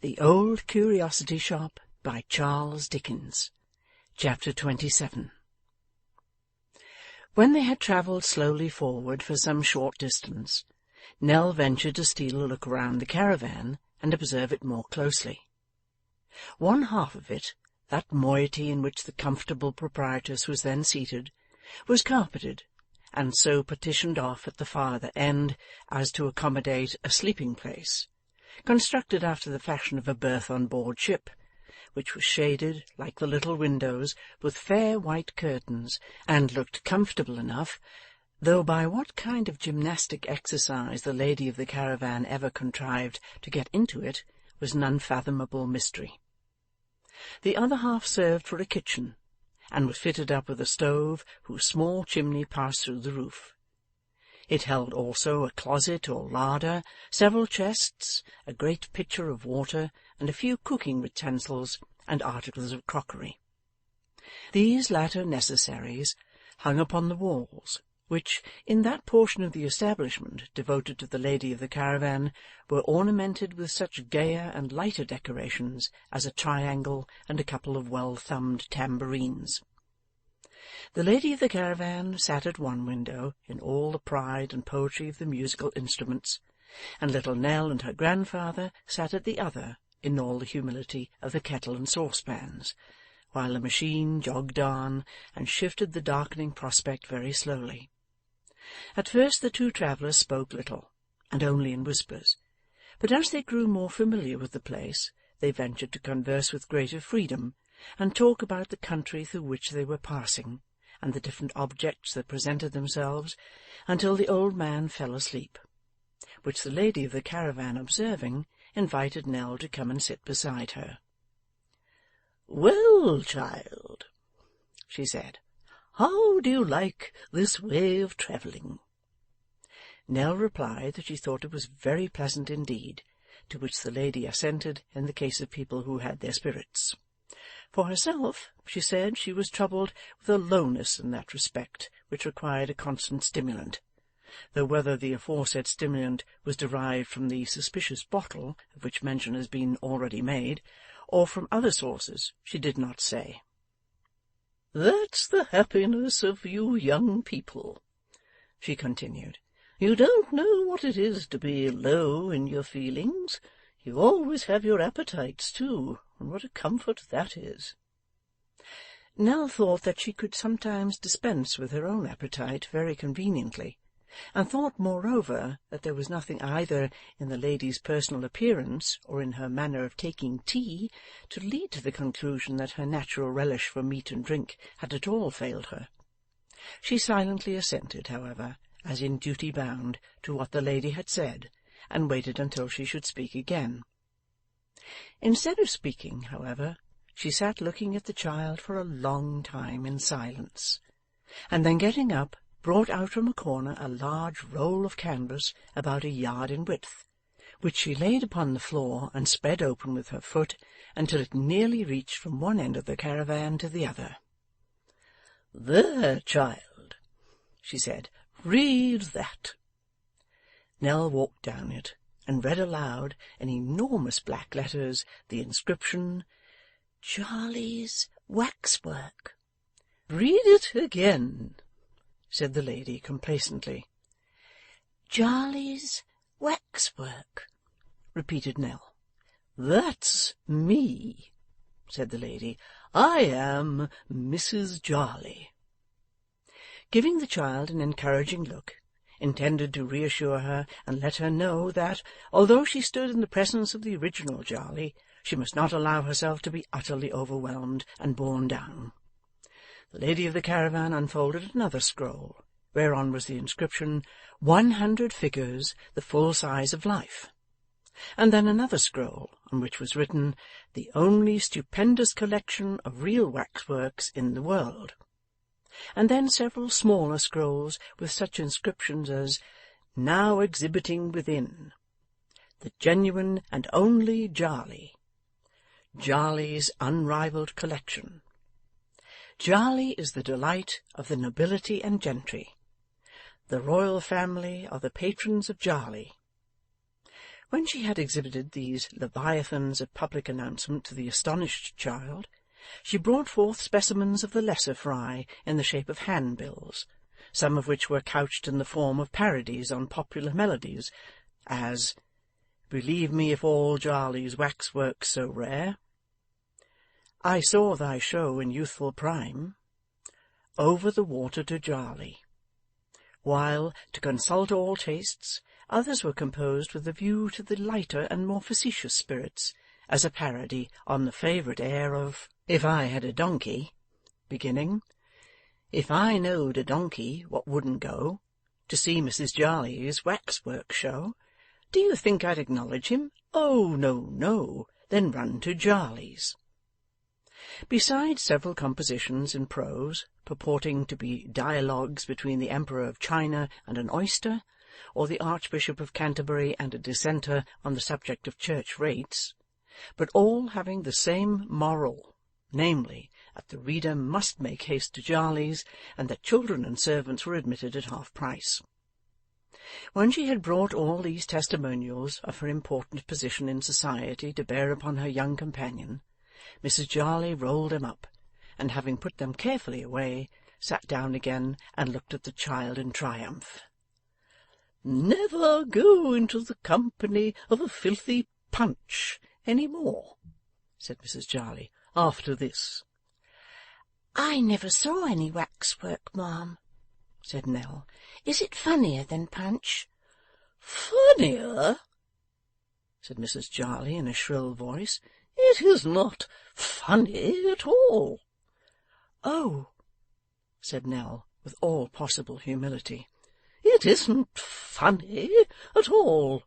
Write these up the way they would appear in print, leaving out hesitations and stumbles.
The Old Curiosity Shop by Charles Dickens. Chapter 27. When they had travelled slowly forward for some short distance, Nell ventured to steal a look round the caravan and observe it more closely. One half of it, that moiety in which the comfortable proprietress was then seated, was carpeted, and so partitioned off at the farther end as to accommodate a sleeping-place, constructed after the fashion of a berth on board ship, which was shaded, like the little windows, with fair white curtains, and looked comfortable enough, though by what kind of gymnastic exercise the lady of the caravan ever contrived to get into it was an unfathomable mystery. The other half served for a kitchen, and was fitted up with a stove whose small chimney passed through the roof. It held also a closet or larder, several chests, a great pitcher of water, and a few cooking utensils and articles of crockery. These latter necessaries hung upon the walls, which, in that portion of the establishment devoted to the lady of the caravan, were ornamented with such gayer and lighter decorations as a triangle and a couple of well-thumbed tambourines. The lady of the caravan sat at one window in all the pride and poetry of the musical instruments, and little Nell and her grandfather sat at the other in all the humility of the kettle and saucepans, while the machine jogged on and shifted the darkening prospect very slowly. At first the two travellers spoke little, and only in whispers, but as they grew more familiar with the place, they ventured to converse with greater freedom, and talk about the country through which they were passing, and the different objects that presented themselves, until the old man fell asleep, which the lady of the caravan observing, invited Nell to come and sit beside her. "Well, child," she said, "how do you like this way of travelling?" Nell replied that she thought it was very pleasant indeed, to which the lady assented in the case of people who had their spirits. For herself, she said she was troubled with a lowness in that respect which required a constant stimulant, though whether the aforesaid stimulant was derived from the suspicious bottle, of which mention has been already made, or from other sources, she did not say. "That's the happiness of you young people," she continued. "You don't know what it is to be low in your feelings. You always have your appetites too, and what a comfort that is." Nell thought that she could sometimes dispense with her own appetite very conveniently, and thought moreover that there was nothing either in the lady's personal appearance or in her manner of taking tea to lead to the conclusion that her natural relish for meat and drink had at all failed her. She silently assented, however, as in duty bound, to what the lady had said, and waited until she should speak again. Instead of speaking, however, she sat looking at the child for a long time in silence, and then getting up, brought out from a corner a large roll of canvas about a yard in width, which she laid upon the floor and spread open with her foot until it nearly reached from one end of the caravan to the other. "There, child," she said, "read that." Nell walked down it, and read aloud, in enormous black letters, the inscription, "Charlie's Waxwork." "Read it again," said the lady complacently. "Charlie's Waxwork," repeated Nell. "That's me," said the lady. "I am Mrs. Jarley." Giving the child an encouraging look, intended to reassure her and let her know that, although she stood in the presence of the original Jarley, she must not allow herself to be utterly overwhelmed and borne down, the lady of the caravan unfolded another scroll, whereon was the inscription, 100 figures the full size of life, and then another scroll, on which was written, "The only stupendous collection of real waxworks in the world," and then several smaller scrolls with such inscriptions as, "Now exhibiting within," "The genuine and only Jarley," "Jarley's unrivalled collection," "Jarley is the delight of the nobility and gentry," "The royal family are the patrons of Jarley," When she had exhibited these leviathans of public announcement to the astonished child, she brought forth specimens of the lesser fry in the shape of handbills, some of which were couched in the form of parodies on popular melodies, as "Believe me if all Jarley's waxwork's so rare," "I saw thy show in youthful prime," "Over the water to Jarley," while, to consult all tastes, others were composed with a view to the lighter and more facetious spirits, as a parody on the favourite air of "If I had a donkey," beginning, "If I knowed a donkey what wouldn't go to see Mrs Jarley's waxwork show, do you think I'd acknowledge him? Oh, no, no, then run to Jarley's." Besides several compositions in prose, purporting to be dialogues between the Emperor of China and an oyster, or the Archbishop of Canterbury and a dissenter on the subject of church rates, but all having the same moral, namely, that the reader must make haste to Jarley's, and that children and servants were admitted at half-price. When she had brought all these testimonials of her important position in society to bear upon her young companion, Mrs Jarley rolled them up, and having put them carefully away, sat down again and looked at the child in triumph. "Never go into the company of a filthy Punch any more," said Mrs Jarley, "after this." "I never saw any waxwork, ma'am," said Nell. "Is it funnier than Punch?" "Funnier?" said Mrs Jarley in a shrill voice. "It is not funny at all." "Oh," said Nell, with all possible humility. "It isn't funny at all,"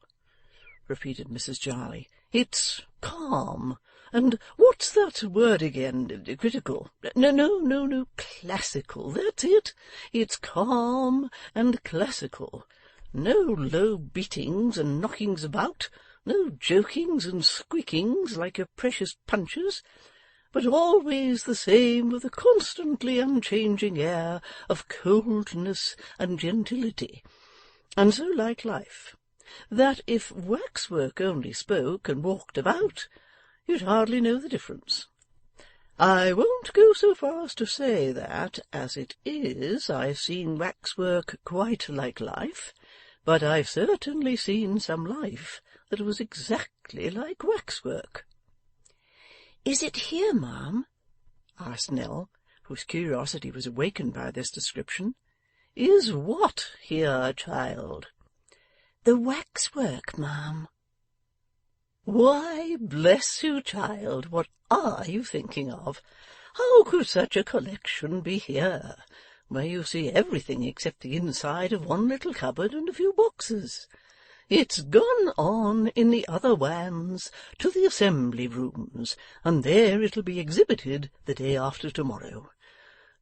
repeated Mrs Jarley. "It's calm, and what's that word again? Critical? No, classical. That's it. It's calm and classical. No low beatings and knockings about, no jokings and squeakings like your precious Punches, but always the same, with a constantly unchanging air of coldness and gentility, and so like life, that if waxwork only spoke and walked about, you'd hardly know the difference. I won't go so far as to say that, as it is, I've seen waxwork quite like life, but I've certainly seen some life that was exactly like waxwork." "Is it here, ma'am?" asked Nell, whose curiosity was awakened by this description. "Is what here, child?" "The waxwork, ma'am." "Why, bless you, child, what are you thinking of? How could such a collection be here, where you see everything except the inside of one little cupboard and a few boxes? It's gone on in the other vans to the assembly rooms, and there it'll be exhibited the day after tomorrow.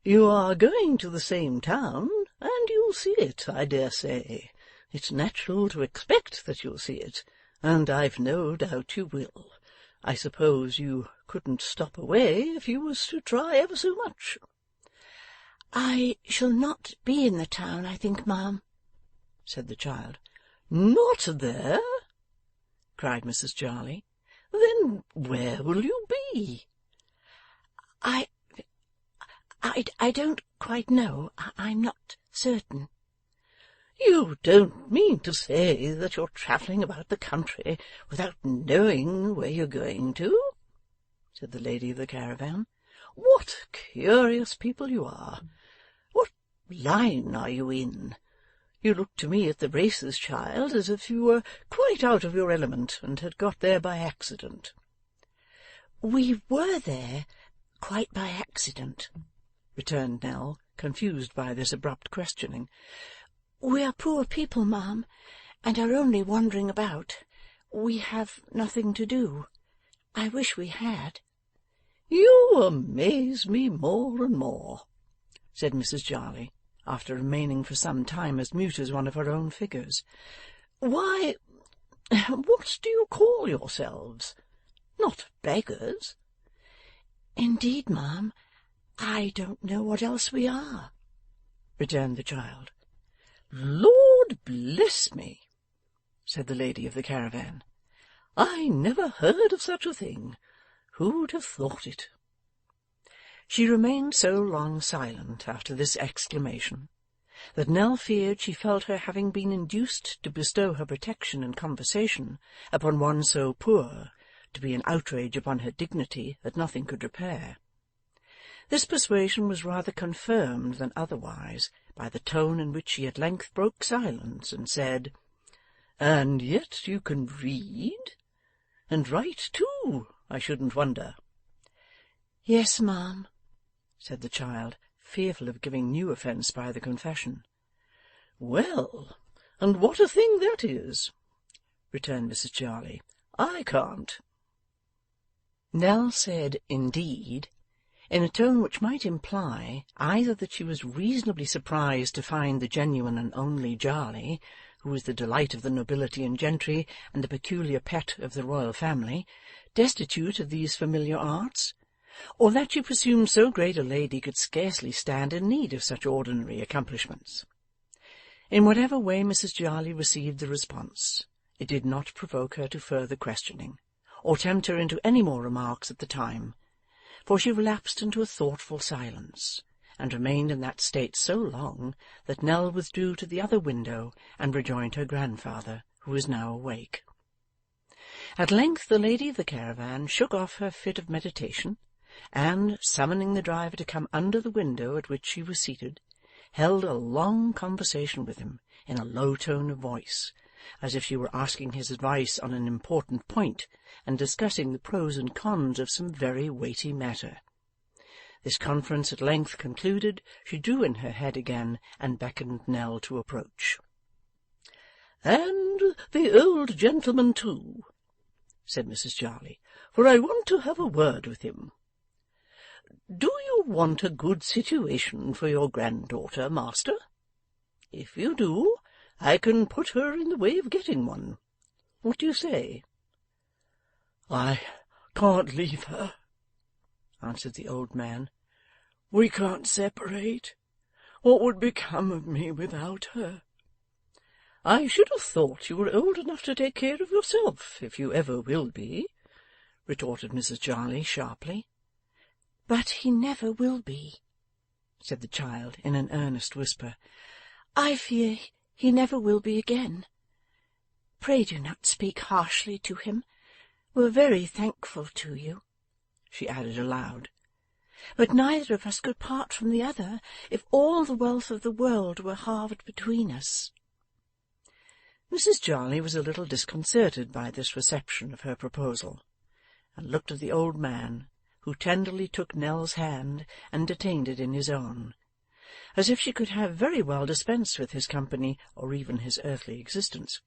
You are going to the same town, and you'll see it, I dare say. It's natural to expect that you'll see it, and I've no doubt you will. I suppose you couldn't stop away if you was to try ever so much." "I shall not be in the town, I think, ma'am," said the child. "Not there?" cried Mrs Jarley. "Then where will you be?" I don't quite know. I'm not certain." "You don't mean to say that you're travelling about the country without knowing where you're going to?" said the lady of the caravan. "What curious people you are! What line are you in? You look to me at the races, child, as if you were quite out of your element, and had got there by accident." "We were there quite by accident," returned Nell, confused by this abrupt questioning. "We are poor people, ma'am, and are only wandering about. We have nothing to do. I wish we had." "You amaze me more and more," said Mrs Jarley, after remaining for some time as mute as one of her own figures. "Why, what do you call yourselves? Not beggars?" "Indeed, ma'am, I don't know what else we are," returned the child. "Lord bless me," said the lady of the caravan. I never heard of such a thing. Who'd have thought it?" She remained so long silent after this exclamation, that Nell feared she felt her having been induced to bestow her protection and conversation upon one so poor to be an outrage upon her dignity that nothing could repair. This persuasion was rather confirmed than otherwise by the tone in which she at length broke silence and said, "And yet you can read? And write too, I shouldn't wonder." "Yes, ma'am," said the child, fearful of giving new offence by the confession. "Well, and what a thing that is!" returned Mrs. Jarley. "I can't." Nell said, "Indeed," in a tone which might imply either that she was reasonably surprised to find the genuine and only Jarley, who was the delight of the nobility and gentry and the peculiar pet of the royal family, destitute of these familiar arts, or that she presumed so great a lady could scarcely stand in need of such ordinary accomplishments. In whatever way Mrs. Jarley received the response, it did not provoke her to further questioning, or tempt her into any more remarks at the time, for she relapsed into a thoughtful silence, and remained in that state so long that Nell withdrew to the other window and rejoined her grandfather, who was now awake. At length the lady of the caravan shook off her fit of meditation, and, summoning the driver to come under the window at which she was seated, held a long conversation with him in a low tone of voice, as if she were asking his advice on an important point, and discussing the pros and cons of some very weighty matter. This conference at length concluded, she drew in her head again, and beckoned Nell to approach. "And the old gentleman too," said Mrs. Jarley, "for I want to have a word with him. Do you want a good situation for your granddaughter, master? If you do, I can put her in the way of getting one. What do you say?" "I can't leave her," answered the old man. "We can't separate. What would become of me without her?" "I should have thought you were old enough to take care of yourself, if you ever will be," retorted Mrs. Jarley sharply. "But he never will be," said the child in an earnest whisper. "I fear he never will be again. Pray do not speak harshly to him. We're very thankful to you," she added aloud. "But neither of us could part from the other if all the wealth of the world were halved between us." Mrs. Jarley was a little disconcerted by this reception of her proposal, and looked at the old man, who tenderly took Nell's hand and detained it in his own, as if she could have very well dispensed with his company or even his earthly existence.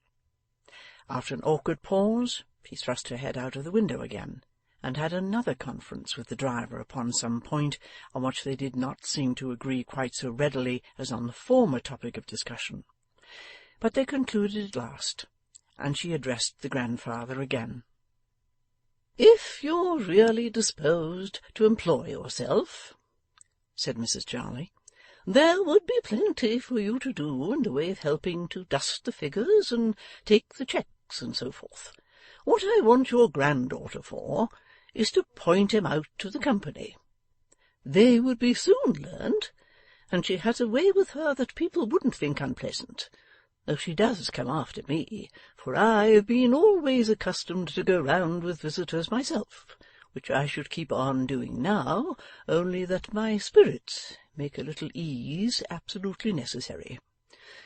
After an awkward pause, she thrust her head out of the window again, and had another conference with the driver upon some point on which they did not seem to agree quite so readily as on the former topic of discussion. But they concluded at last, and she addressed the grandfather again. "If you're really disposed to employ yourself," said Mrs. Jarley, "there would be plenty for you to do in the way of helping to dust the figures and take the cheques and so forth. What I want your granddaughter for is to point him out to the company. They would be soon learnt, and she has a way with her that people wouldn't think unpleasant, though she does come after me, for I have been always accustomed to go round with visitors myself, which I should keep on doing now, only that my spirits make a little ease absolutely necessary.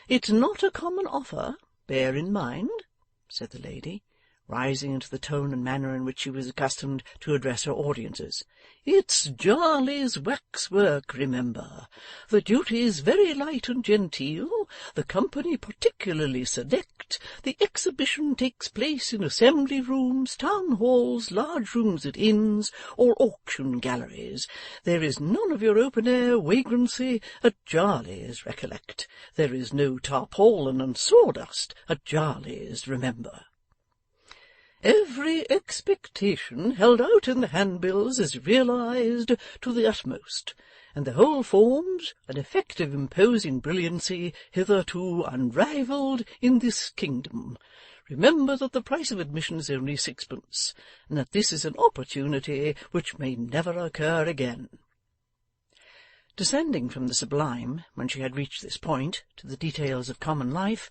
It's not a common offer, bear in mind," said the lady, rising into the tone and manner in which she was accustomed to address her audiences. "It's Jarley's waxwork, remember. The duty's very light and genteel, the company particularly select, the exhibition takes place in assembly rooms, town halls, large rooms at inns, or auction galleries. There is none of your open-air vagrancy at Jarley's, recollect. There is no tarpaulin and sawdust at Jarley's, remember. Every expectation held out in the handbills is realized to the utmost, and the whole forms an effect of imposing brilliancy hitherto unrivalled in this kingdom. Remember that the price of admission is only sixpence, and that this is an opportunity which may never occur again.' Descending from the sublime, when she had reached this point, to the details of common life,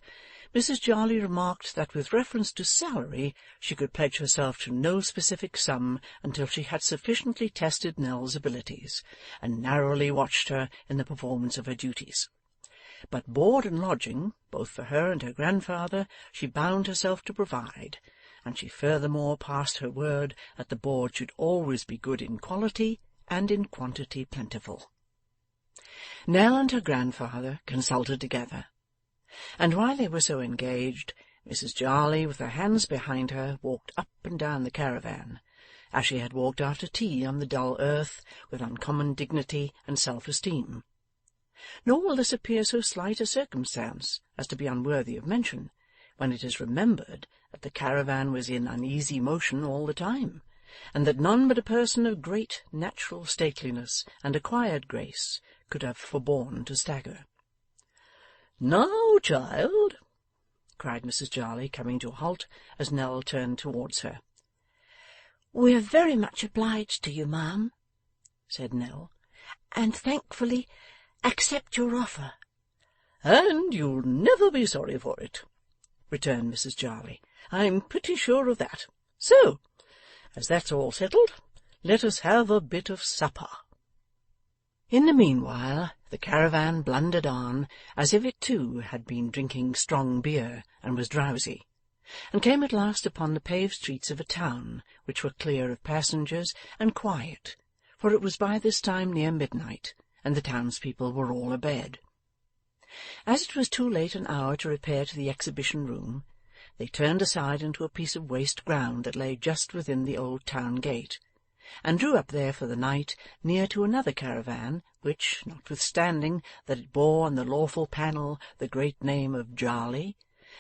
Mrs. Jarley remarked that with reference to salary she could pledge herself to no specific sum until she had sufficiently tested Nell's abilities, and narrowly watched her in the performance of her duties. But board and lodging, both for her and her grandfather, she bound herself to provide, and she furthermore passed her word that the board should always be good in quality and in quantity plentiful. Nell and her grandfather consulted together, and while they were so engaged, Mrs. Jarley, with her hands behind her, walked up and down the caravan, as she had walked after tea on the dull earth, with uncommon dignity and self-esteem. Nor will this appear so slight a circumstance as to be unworthy of mention, when it is remembered that the caravan was in uneasy motion all the time, and that none but a person of great natural stateliness and acquired grace could have forborne to stagger. "Now, child," cried Mrs. Jarley, coming to a halt as Nell turned towards her. "We're very much obliged to you, ma'am," said Nell, "and thankfully accept your offer." "And you'll never be sorry for it," returned Mrs. Jarley. "I'm pretty sure of that. So, as that's all settled, let us have a bit of supper." In the meanwhile the caravan blundered on as if it too had been drinking strong beer and was drowsy, and came at last upon the paved streets of a town, which were clear of passengers and quiet, for it was by this time near midnight, and the townspeople were all abed. As it was too late an hour to repair to the exhibition room, they turned aside into a piece of waste ground that lay just within the old town gate, and drew up there for the night near to another caravan which, notwithstanding that it bore on the lawful panel the great name of Jarley,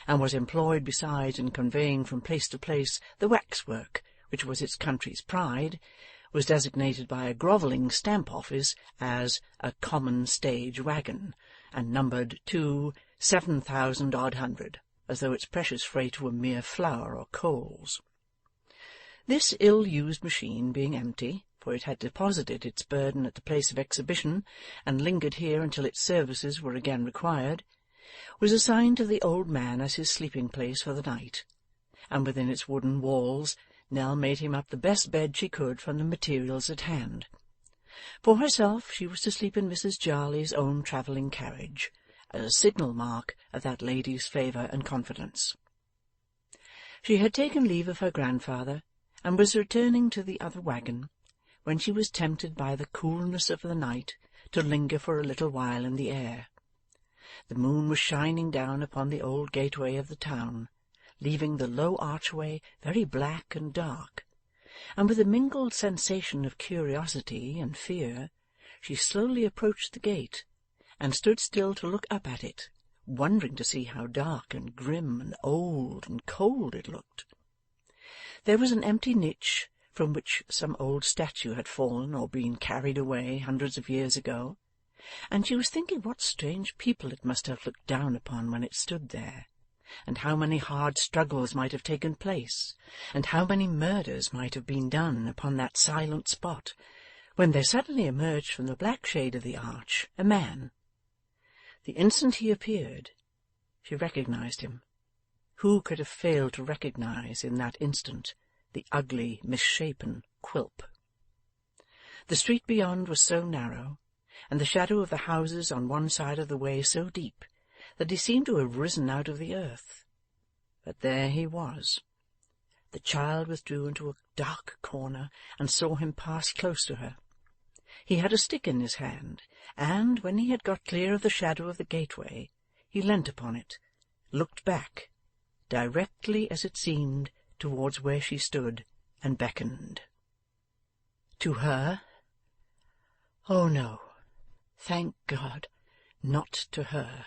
and was employed besides in conveying from place to place the waxwork which was its country's pride, was designated by a grovelling stamp office as a common stage waggon, and numbered to 7,000 odd hundred, as though its precious freight were mere flour or coals. This ill-used machine being empty, for it had deposited its burden at the place of exhibition, and lingered here until its services were again required, was assigned to the old man as his sleeping-place for the night, and within its wooden walls Nell made him up the best bed she could from the materials at hand. For herself, she was to sleep in Mrs. Jarley's own travelling carriage, as a signal mark of that lady's favour and confidence. She had taken leave of her grandfather, and was returning to the other waggon, when she was tempted by the coolness of the night to linger for a little while in the air. The moon was shining down upon the old gateway of the town, leaving the low archway very black and dark, and with a mingled sensation of curiosity and fear, she slowly approached the gate, and stood still to look up at it, wondering to see how dark and grim and old and cold it looked. There was an empty niche from which some old statue had fallen or been carried away hundreds of years ago, and she was thinking what strange people it must have looked down upon when it stood there, and how many hard struggles might have taken place, and how many murders might have been done upon that silent spot, when there suddenly emerged from the black shade of the arch a man. The instant he appeared, she recognized him. Who could have failed to recognize in that instant the ugly, misshapen Quilp? The street beyond was so narrow, and the shadow of the houses on one side of the way so deep, that he seemed to have risen out of the earth. But there he was. The child withdrew into a dark corner, and saw him pass close to her. He had a stick in his hand, and, when he had got clear of the shadow of the gateway, he leant upon it, looked back, directly as it seemed towards where she stood, and beckoned. To her? Oh no, thank God, not to her.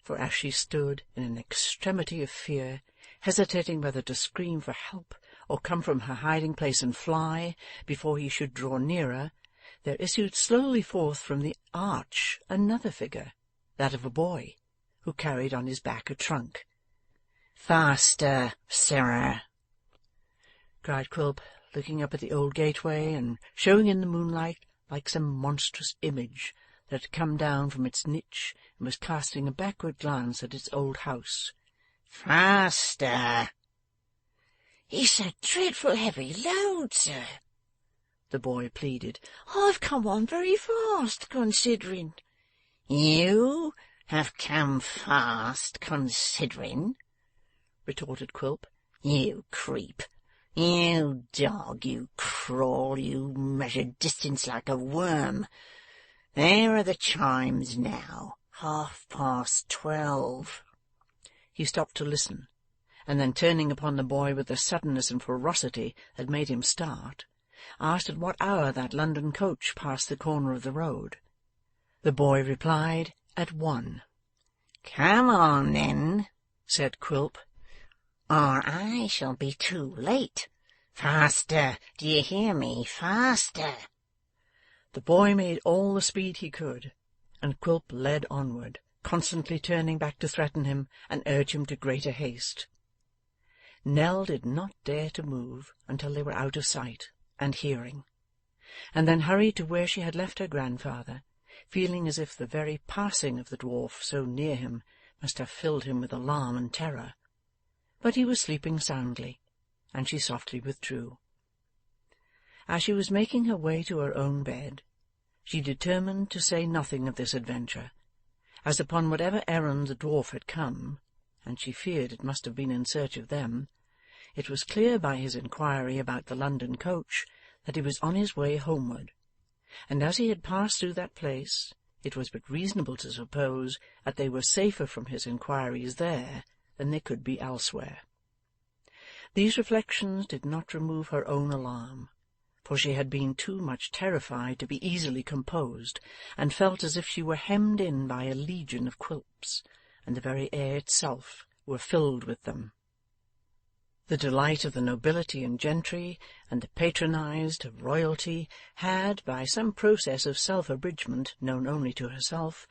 For as she stood in an extremity of fear, hesitating whether to scream for help or come from her hiding-place and fly before he should draw nearer, there issued slowly forth from the arch another figure, that of a boy, who carried on his back a trunk. 'Faster, sirrah!' cried Quilp, looking up at the old gateway, and showing in the moonlight like some monstrous image that had come down from its niche and was casting a backward glance at its old house. 'Faster!' 'It's a dreadful heavy load, sir,' the boy pleaded. 'I've come on very fast, considering.' 'You have come fast, considering?' retorted Quilp. 'You creep, you dog, you crawl, you measure distance like a worm. There are the chimes now, 12:30. He stopped to listen, and then turning upon the boy with a suddenness and ferocity that made him start, asked at what hour that London coach passed the corner of the road. The boy replied, at 1. 'Come on, then,' said Quilp, 'or I shall be too late. Faster, do you hear me? Faster!' The boy made all the speed he could, and Quilp led onward, constantly turning back to threaten him and urge him to greater haste. Nell did not dare to move until they were out of sight and hearing, and then hurried to where she had left her grandfather, feeling as if the very passing of the dwarf so near him must have filled him with alarm and terror. But he was sleeping soundly, and she softly withdrew. As she was making her way to her own bed, she determined to say nothing of this adventure, as upon whatever errand the dwarf had come, and she feared it must have been in search of them, it was clear by his inquiry about the London coach that he was on his way homeward, and as he had passed through that place, it was but reasonable to suppose that they were safer from his inquiries there than they could be elsewhere. These reflections did not remove her own alarm, for she had been too much terrified to be easily composed, and felt as if she were hemmed in by a legion of Quilps, and the very air itself were filled with them. The delight of the nobility and gentry, and the patronized of royalty, had, by some process of self-abridgment known only to herself,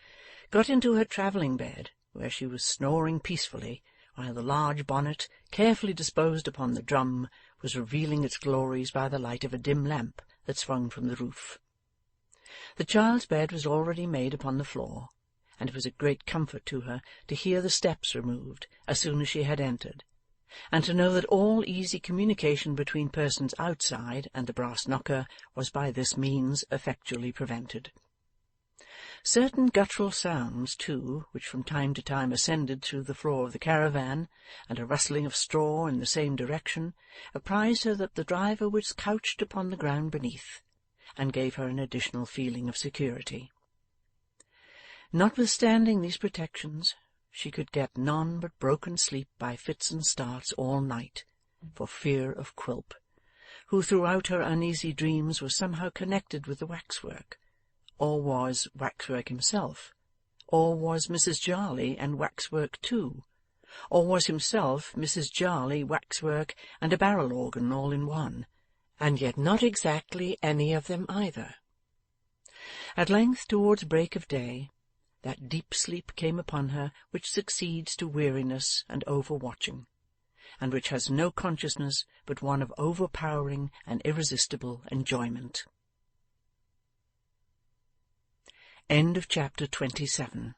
got into her travelling bed, where she was snoring peacefully, while the large bonnet, carefully disposed upon the drum, was revealing its glories by the light of a dim lamp that swung from the roof. The child's bed was already made upon the floor, and it was a great comfort to her to hear the steps removed as soon as she had entered, and to know that all easy communication between persons outside and the brass knocker was by this means effectually prevented. Certain guttural sounds, too, which from time to time ascended through the floor of the caravan, and a rustling of straw in the same direction, apprised her that the driver was couched upon the ground beneath, and gave her an additional feeling of security. Notwithstanding these protections, she could get none but broken sleep by fits and starts all night, for fear of Quilp, who throughout her uneasy dreams was somehow connected with the waxwork, or was waxwork himself, or was Mrs. Jarley and waxwork too, or was himself Mrs. Jarley, waxwork, and a barrel organ all in one, and yet not exactly any of them either. At length, towards break of day, that deep sleep came upon her which succeeds to weariness and over-watching, and which has no consciousness but one of overpowering and irresistible enjoyment. End of chapter 27.